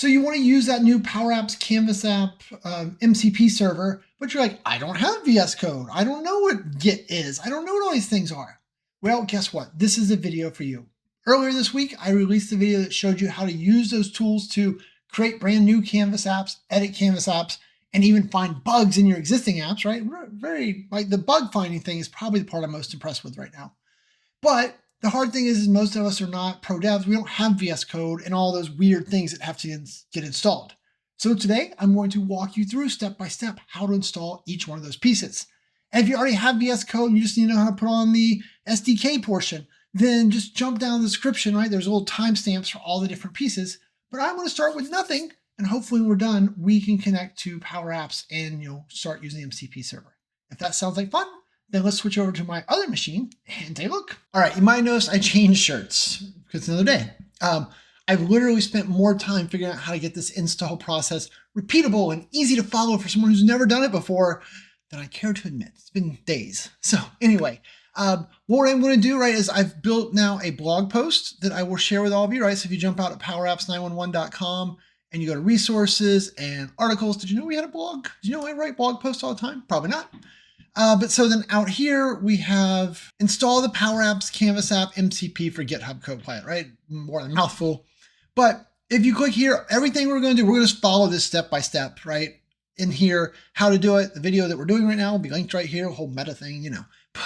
So you want to use that new PowerApps Canvas app MCP server, but you're like, I don't have VS Code. I don't know what Git is. I don't know what all these things are. Well, guess what? This is a video for you. Earlier this week, I released a video that showed you how to use those tools to create brand new Canvas apps, edit Canvas apps, and even find bugs in your existing apps, right? Very, like the bug finding thing is probably the part I'm most impressed with right now. But the hard thing is most of us are not pro devs. We don't have VS Code and all those weird things that have to get installed. So today I'm going to walk you through step by step how to install each one of those pieces. And if you already have VS Code and you just need to know how to put on the SDK portion, then just jump down the description, right? There's little timestamps for all the different pieces. But I want to start with nothing, and hopefully when we're done, we can connect to PowerApps and start using the MCP server. If that sounds like fun, then let's switch over to my other machine and take a look. All right, you might notice I changed shirts because it's another day. I've literally spent more time figuring out how to get this install process repeatable and easy to follow for someone who's never done it before than I care to admit. It's been days. So anyway, what I'm going to do, right, is I've built now a blog post that I will share with all of you, right? So if you jump out at PowerApps911.com and you go to resources and articles, did you know we had a blog? Did you know I write blog posts all the time? Probably not. But so then out here we have install the PowerApps Canvas app MCP for GitHub Copilot, right? More than a mouthful. But if you click here, everything we're going to do, we're going to just follow this step by step, right? In here, how to do it. The video that we're doing right now will be linked right here, a whole meta thing,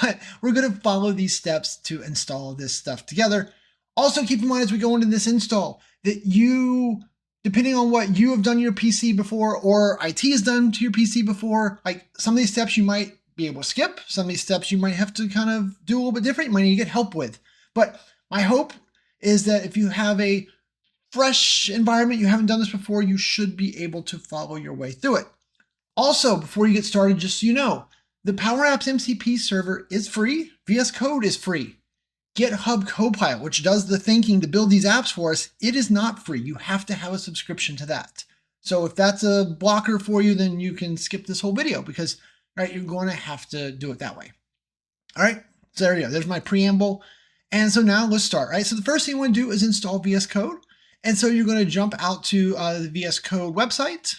But we're going to follow these steps to install this stuff together. Also keep in mind as we go into this install that you, depending on what you have done to your PC before or IT has done to your PC before, like some of these steps you might be able to skip. Some of these steps you might have to kind of do a little bit different. You might need to get help with. But my hope is that if you have a fresh environment, you haven't done this before, you should be able to follow your way through it. Also, before you get started, just so you know, the PowerApps MCP server is free. VS Code is free. GitHub Copilot, which does the thinking to build these apps for us, it is not free. You have to have a subscription to that. So if that's a blocker for you, then you can skip this whole video because, right, you're going to have to do it that way. All right, so there you go. There's my preamble. And so now let's start, right? So the first thing you want to do is install VS Code. And so you're going to jump out to the VS Code website.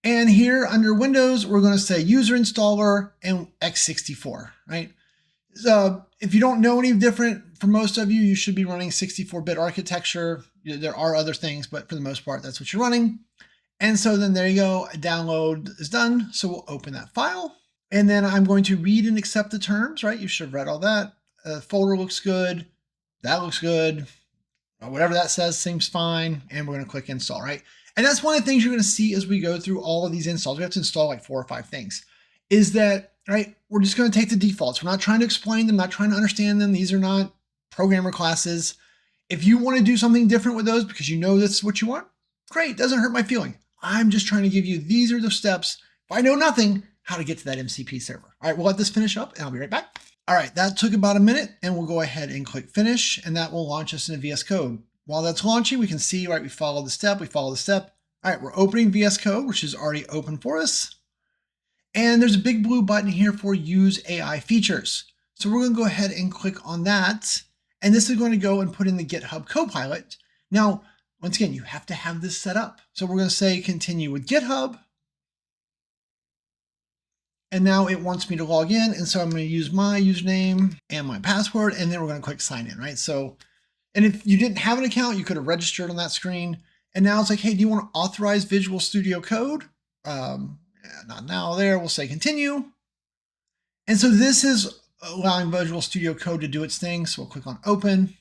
And here under Windows, we're going to say user installer and x64, right? So if you don't know any different, for most of you, you should be running 64-bit architecture. There are other things, but for the most part, that's what you're running. And so then there you go, download is done. So we'll open that file. And then I'm going to read and accept the terms, right? You should have read all that. Folder looks good. That looks good. Whatever that says seems fine. And we're going to click install, right? And that's one of the things you're going to see as we go through all of these installs. We have to install like 4 or 5 things. Is that, right, we're just going to take the defaults. We're not trying to explain them, not trying to understand them. These are not programmer classes. If you want to do something different with those because you know this is what you want, great, doesn't hurt my feeling. I'm just trying to give you, these are the steps, if I know nothing, how to get to that MCP server. All right, we'll let this finish up and I'll be right back. All right, that took about a minute and we'll go ahead and click finish and that will launch us into VS Code. While that's launching, we can see, right, we follow the step. All right, we're opening VS Code, which is already open for us. And there's a big blue button here for use AI features. So we're going to go ahead and click on that. And this is going to go and put in the GitHub Copilot. Now, once again, you have to have this set up. So we're going to say continue with GitHub. And now it wants me to log in. And so I'm going to use my username and my password, and then we're going to click sign in, right? So, and if you didn't have an account, you could have registered on that screen. And now it's like, hey, do you want to authorize Visual Studio Code? Not now there, we'll say continue. And so this is allowing Visual Studio Code to do its thing. So we'll click on open.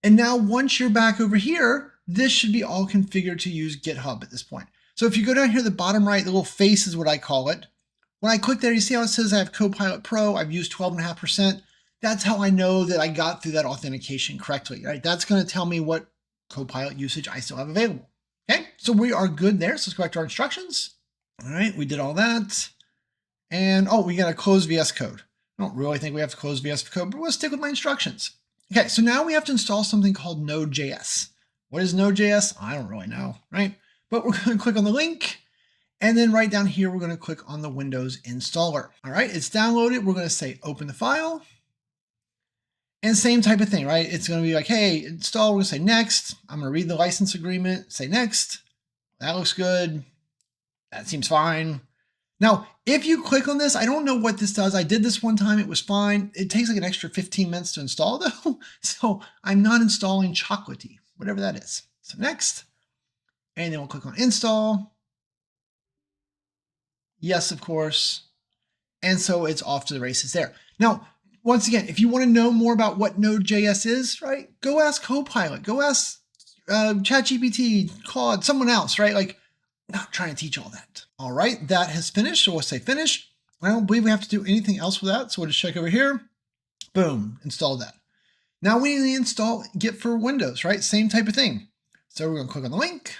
And now once you're back over here, this should be all configured to use GitHub at this point. So if you go down here, the bottom right, the little face is what I call it. When I click there, you see how it says I have Copilot Pro, I've used 12.5%. That's how I know that I got through that authentication correctly, right? That's going to tell me what Copilot usage I still have available. Okay, so we are good there. So let's go back to our instructions. All right, we did all that. And oh, we got to close VS Code. I don't really think we have to close VS Code, but we'll stick with my instructions. Okay, so now we have to install something called NodeJS. What is Node.js? I don't really know, right? But we're going to click on the link. And then right down here, we're going to click on the Windows installer. All right, it's downloaded. We're going to say open the file. And same type of thing, right? It's going to be like, hey, install, we're going to say next. I'm going to read the license agreement, say next. That looks good. That seems fine. Now, if you click on this, I don't know what this does. I did this one time. It was fine. It takes like an extra 15 minutes to install though. So I'm not installing Chocolatey, whatever that is. So next, and then we'll click on install. Yes, of course. And so it's off to the races there. Now, once again, if you want to know more about what Node.js is, right, go ask Copilot, go ask ChatGPT, Claude, someone else, right? Like, not trying to teach all that. All right, that has finished. So we'll say finish. I don't believe we have to do anything else with that. So we'll just check over here. Boom, install that. Now we need to install Git for Windows, right? Same type of thing. So we're going to click on the link,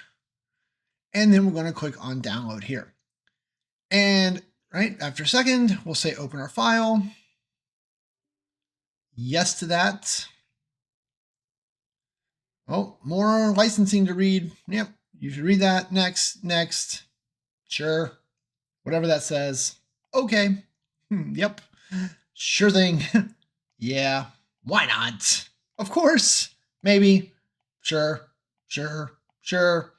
and then we're going to click on download here. And right after a second, we'll say open our file. Yes to that. Oh, more licensing to read. Yep, you should read that. Next, next. Sure. Whatever that says. Okay. Yep. Sure thing. Yeah. Why not? Of course. Maybe. Sure. Sure. Sure.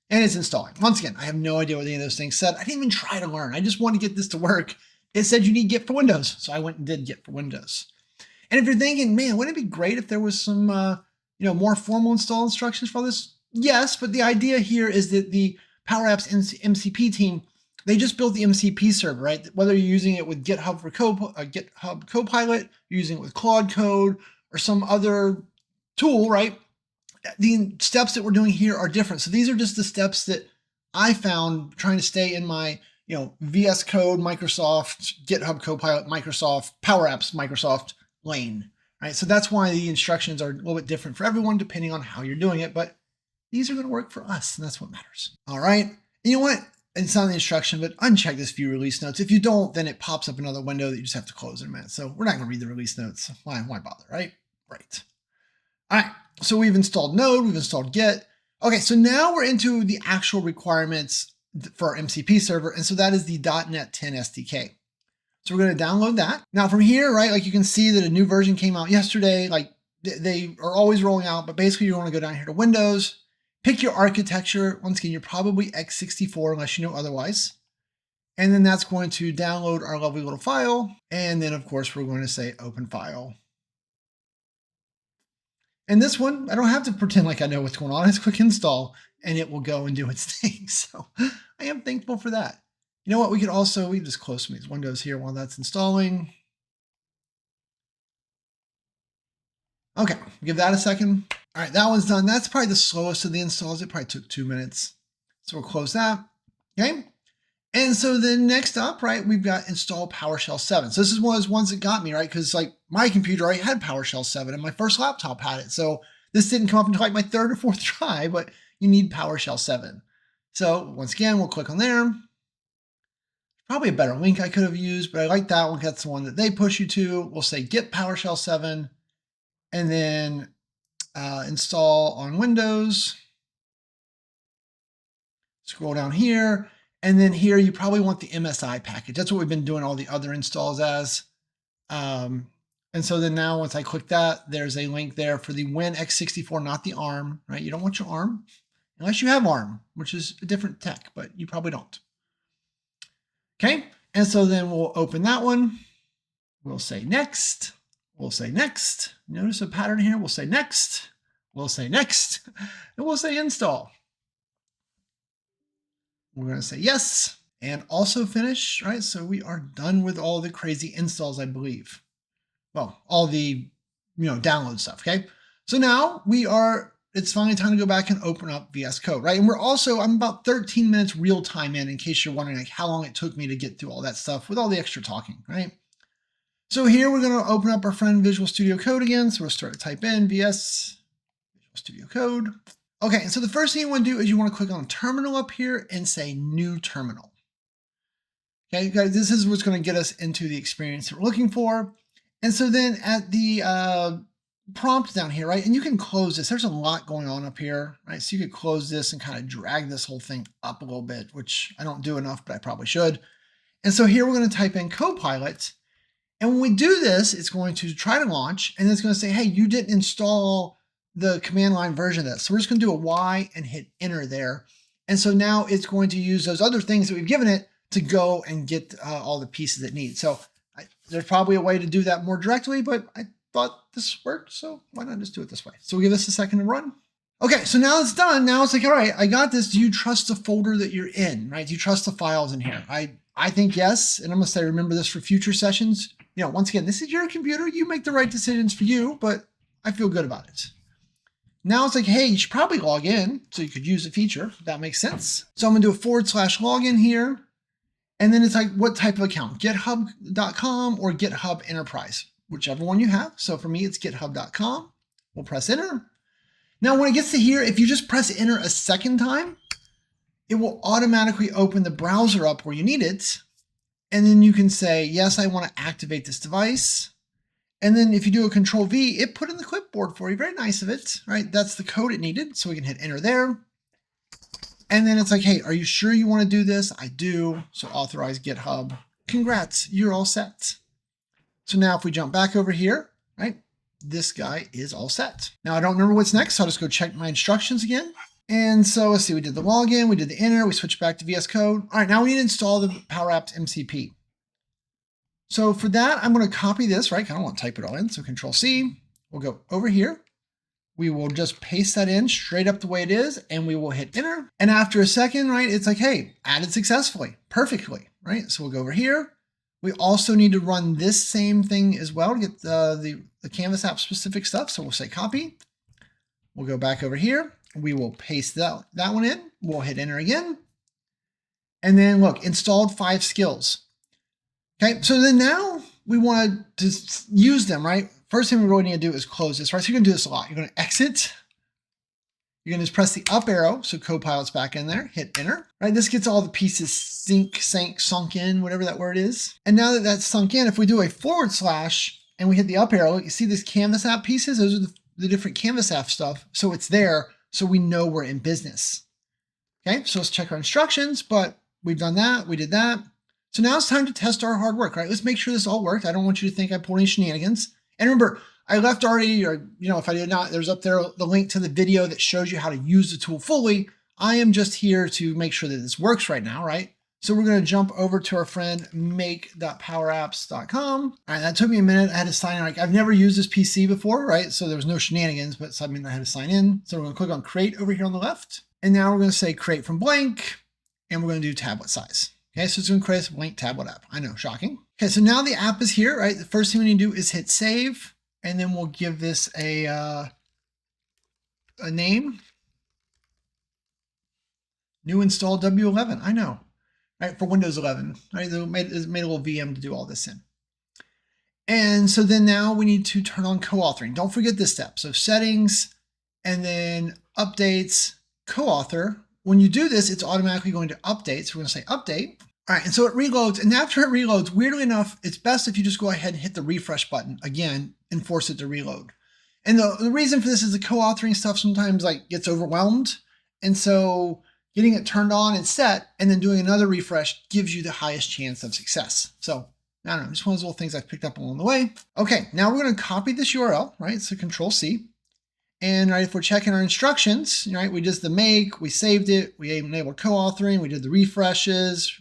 And it's installing. Once again, I have no idea what any of those things said. I didn't even try to learn. I just wanted to get this to work. It said you need Git for Windows. So I went and did Git for Windows. And if you're thinking, man, wouldn't it be great if there was some more formal install instructions for this? Yes, but the idea here is that the PowerApps MCP team, they just built the MCP server, right? Whether you're using it with GitHub Copilot, you're using it with Claude Code, or some other tool, right? The steps that we're doing here are different. So these are just the steps that I found trying to stay in my, VS Code, Microsoft, GitHub Copilot, Microsoft, PowerApps, Microsoft lane, right? So that's why the instructions are a little bit different for everyone depending on how you're doing it, but these are going to work for us, and that's what matters. All right. You know what? It's not the instruction, but uncheck this view release notes. If you don't, then it pops up another window that you just have to close in a minute. So we're not going to read the release notes. Why bother, right? Right. All right. So we've installed Node, we've installed Git. Okay, so now we're into the actual requirements for our MCP server, and so that is the .NET 10 SDK. So we're going to download that. Now from here, right, like you can see that a new version came out yesterday. Like they are always rolling out, but basically you want to go down here to Windows, pick your architecture. Once again, you're probably x64 unless you know otherwise. And then that's going to download our lovely little file. And then of course, we're going to say open file. And this one, I don't have to pretend like I know what's going on. I just click install and it will go and do its thing. So I am thankful for that. You know what? We just close some of these windows here while that's installing. Okay, give that a second. All right, that one's done. That's probably the slowest of the installs. It probably took 2 minutes. So we'll close that. Okay. And so then next up, right, we've got install PowerShell 7. So this is one of those ones that got me, right? Because like my computer already had PowerShell 7 and my first laptop had it. So this didn't come up until like my third or fourth try, but you need PowerShell 7. So once again, we'll click on there. Probably a better link I could have used, but I like that one. That's the one that they push you to. We'll say get PowerShell 7 and then install on Windows. Scroll down here. And then here, you probably want the MSI package. That's what we've been doing all the other installs as. And so then now once I click that, there's a link there for the WinX64, not the ARM, right? You don't want your ARM unless you have ARM, which is a different tech, but you probably don't. Okay, and so then we'll open that one. We'll say next. We'll say next. Notice a pattern here. We'll say next. We'll say next. And we'll say install. We're going to say yes and also finish, right? So we are done with all the crazy installs, I believe. Well, all the, download stuff, okay? So now it's finally time to go back and open up VS Code, right? And I'm about 13 minutes real time in case you're wondering like how long it took me to get through all that stuff with all the extra talking, right? So here we're going to open up our friend Visual Studio Code again. So we'll start to type in VS Visual Studio Code. Okay, and so the first thing you want to do is you want to click on terminal up here and say new terminal. Okay, guys, this is what's going to get us into the experience that we're looking for. And so then at the prompt down here, right, and you can close this. There's a lot going on up here, right? So you could close this and kind of drag this whole thing up a little bit, which I don't do enough, but I probably should. And so here we're going to type in Copilot. And when we do this, it's going to try to launch, and it's going to say, hey, you didn't install the command line version of this. So we're just going to do a Y and hit enter there. And so now it's going to use those other things that we've given it to go and get all the pieces it needs. So there's probably a way to do that more directly, but I thought this worked, so why not just do it this way? So we'll give this a second to run. Okay, so now it's done. Now it's like, all right, I got this. Do you trust the folder that you're in, right? Do you trust the files in here? I think yes, and I'm gonna say remember this for future sessions. You know, once again, this is your computer. You make the right decisions for you, but I feel good about it. Now it's like, hey, you should probably log in so you could use a feature. That makes sense. So I'm gonna do a /login here. And then it's like, what type of account? GitHub.com or GitHub Enterprise, whichever one you have. So for me, it's GitHub.com. We'll press enter. Now, when it gets to here, if you just press enter a second time, it will automatically open the browser up where you need it. And then you can say, yes, I want to activate this device. And then if you do a Control V, it put in the clipboard for you. Very nice of it, right? That's the code it needed. So we can hit enter there. And then it's like, hey, are you sure you want to do this? I do. So authorize GitHub. Congrats, you're all set. So now if we jump back over here, right, this guy is all set. Now I don't remember what's next, so I'll just go check my instructions again. And so let's see, we did the login, we did the enter, we switched back to VS Code. All right, now we need to install the PowerApps MCP. So for that, I'm going to copy this, right? I don't want to type it all in. So Control C, we'll go over here. We will just paste that in straight up the way it is, and we will hit enter. And after a second, right, it's like, hey, added successfully, perfectly, right? So we'll go over here. We also need to run this same thing as well to get the Canvas app specific stuff. So we'll say copy. We'll go back over here. We will paste that one in. We'll hit enter again. And then look, installed 5 skills. Okay, so then now we want to use them, right? First thing we really need to do is close this, right? So you're gonna do this a lot. You're gonna exit. You're gonna just press the up arrow, so Copilot's back in there, hit enter, right? This gets all the pieces sunk in, whatever that word is. And now that that's sunk in, if we do a / and we hit the up arrow, you see these Canvas app pieces? Those are the different Canvas app stuff. So it's there, so we know we're in business. Okay, so let's check our instructions, but we've done that, we did that. So now it's time to test our hard work, right? Let's make sure this all worked. I don't want you to think I pulled any shenanigans. And remember, I left already, or if I did not, there's up there the link to the video that shows you how to use the tool fully. I am just here to make sure that this works right now, right? So we're going to jump over to our friend make.powerapps.com. All right, that took me a minute. I had to sign in. Like, I've never used this PC before, right? So there was no shenanigans, but I had to sign in. So we're going to click on create over here on the left. And now we're going to say create from blank, and we're going to do tablet size. Okay, so it's going to create a blank tablet app. I know, shocking. Okay, so now the app is here, right? The first thing we need to do is hit save, and then we'll give this a name. New install W11. I know, right? For Windows 11, right? They made a little VM to do all this in. And so then now we need to turn on co-authoring. Don't forget this step. So settings, and then updates, co-author. When you do this, it's automatically going to update. So we're going to say update. All right, and so it reloads. And after it reloads, weirdly enough, it's best if you just go ahead and hit the refresh button again and force it to reload. And the reason for this is the co-authoring stuff sometimes gets overwhelmed. And so getting it turned on and set and then doing another refresh gives you the highest chance of success. So I don't know, just one of those little things I've picked up along the way. Okay, now we're going to copy this URL, right? So Control C. And right, if we're checking our instructions, right, we did the make, we saved it, we enabled co-authoring, we did the refreshes.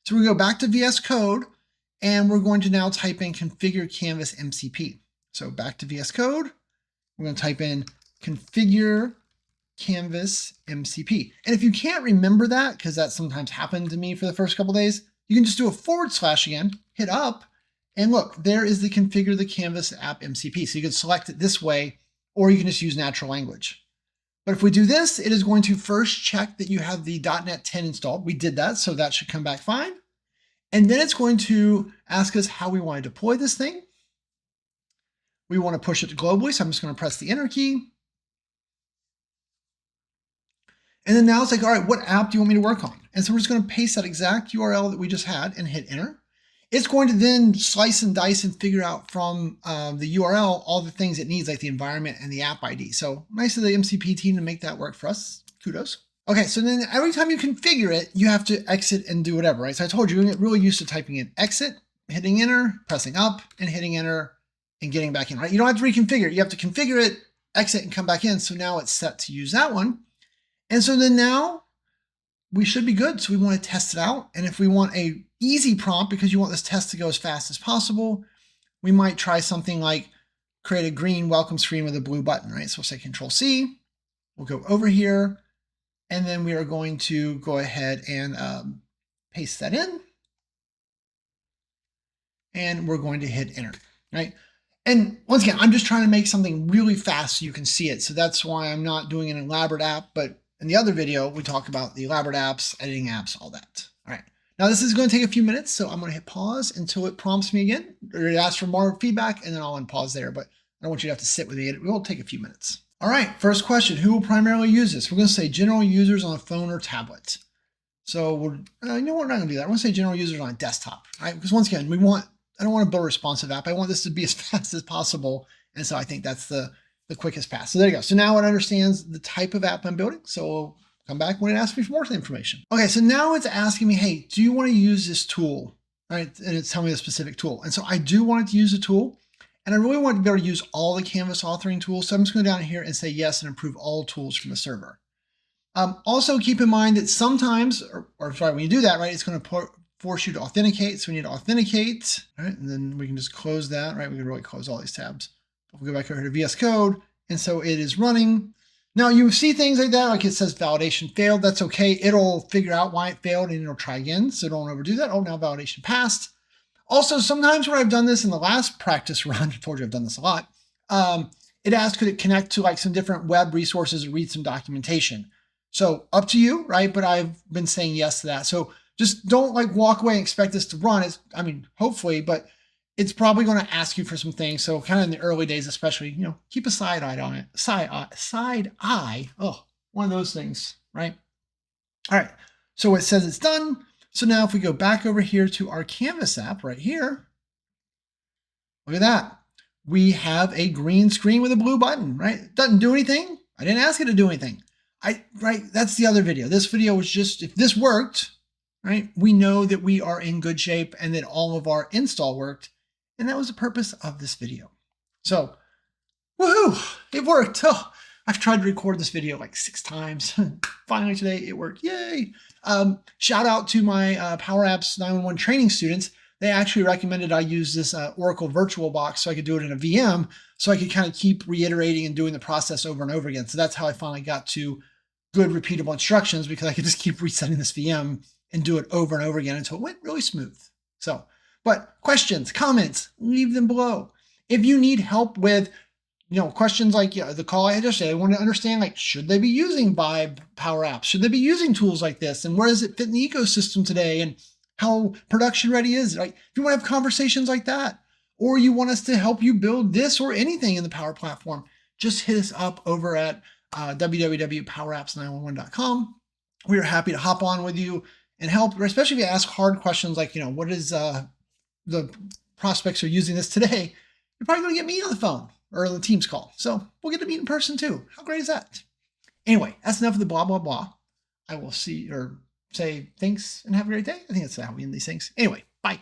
So we go back to VS Code, and we're going to now type in configure Canvas MCP. So back to VS Code, we're going to type in configure Canvas MCP. And if you can't remember that, because that sometimes happened to me for the first couple of days, you can just do a / again, hit up, and look, there is the configure the Canvas app MCP. So you can select it this way, or you can just use natural language. But if we do this, it is going to first check that you have the .NET 10 installed. We did that, so that should come back fine. And then it's going to ask us how we want to deploy this thing. We want to push it globally, so I'm just going to press the enter key. And then now it's like, all right, what app do you want me to work on? And so we're just going to paste that exact URL that we just had and hit enter. It's going to then slice and dice and figure out from the URL all the things it needs, like the environment and the app ID. So nice of the MCP team to make that work for us. Kudos. Okay, so then every time you configure it, you have to exit and do whatever, right? So I told you, you're going to get really used to typing in exit, hitting enter, pressing up, and hitting enter, and getting back in, right? You don't have to reconfigure it. You have to configure it, exit, and come back in. So now it's set to use that one. And so then now we should be good. So we want to test it out. And if we want a easy prompt, because you want this test to go as fast as possible, we might try something like create a green welcome screen with a blue button, right? So we'll say Control C, we'll go over here, and then we are going to go ahead and paste that in. And we're going to hit enter, right? And once again, I'm just trying to make something really fast so you can see it. So that's why I'm not doing an elaborate app, but in the other video, we talk about the elaborate apps, editing apps, all that. All right. Now this is going to take a few minutes, so I'm going to hit pause until it prompts me again, or it asks for more feedback, and then I'll unpause there, but I don't want you to have to sit with it. It will take a few minutes. All right, first question, who will primarily use this? We're going to say general users on a phone or tablet. So we're, you know what, we're not going to do that. We're going to say general users on a desktop, right? Because once again, I don't want to build a responsive app. I want this to be as fast as possible. And so I think that's the quickest path. So there you go. So now it understands the type of app I'm building. So we'll come back when it asks me for more information. Okay, so now it's asking me, hey, do you want to use this tool? Right? And it's telling me the specific tool. And so I do want it to use the tool. And I really want to be able to use all the Canvas authoring tools. So I'm just going to go down here and say yes and approve all tools from the server. Also keep in mind that sometimes, or sorry, when you do that, right, it's going to force you to authenticate. So we need to authenticate, right? And then we can just close that, right? We can really close all these tabs. We'll go back over to VS Code. And so it is running. Now you see things like that, like it says validation failed. That's okay. It'll figure out why it failed and it'll try again. So don't overdo that. Oh, now validation passed. Also, sometimes when I've done this in the last practice run, I told you I've done this a lot. It asks, could it connect to like some different web resources or read some documentation? So up to you, right? But I've been saying yes to that. So just don't like walk away and expect this to run. I mean, hopefully, but it's probably going to ask you for some things. So kind of in the early days, especially, you know, keep a side eye on it. Side eye. Oh, one of those things, right? All right. So it says it's done. So now if we go back over here to our Canvas app right here, look at that. We have a green screen with a blue button, right? It doesn't do anything. I didn't ask it to do anything. Right, that's the other video. This video was just, if this worked, right, we know that we are in good shape and that all of our install worked. And that was the purpose of this video. So, woohoo, it worked. Oh, I've tried to record this video like 6 times. Finally today it worked, yay. Shout out to my PowerApps 911 training students. They actually recommended I use this Oracle VirtualBox so I could do it in a VM, so I could kind of keep reiterating and doing the process over and over again. So that's how I finally got to good repeatable instructions, because I could just keep resetting this VM and do it over and over again until it went really smooth. So, but questions, comments, leave them below. If you need help with, you know, questions like the call I had yesterday, I want to understand, like, should they be using Vibe PowerApps? Should they be using tools like this? And where does it fit in the ecosystem today? And how production ready is it? Like, if you want to have conversations like that, or you want us to help you build this or anything in the Power Platform, just hit us up over at www.powerapps911.com. We are happy to hop on with you and help, especially if you ask hard questions like, you know, what is the prospects are using this today? You're probably going to get me on the phone or on the Teams call. So we'll get to meet in person too. How great is that? Anyway, that's enough of the blah, blah, blah. I will see or say thanks and have a great day. I think that's how we end these things. Anyway, bye.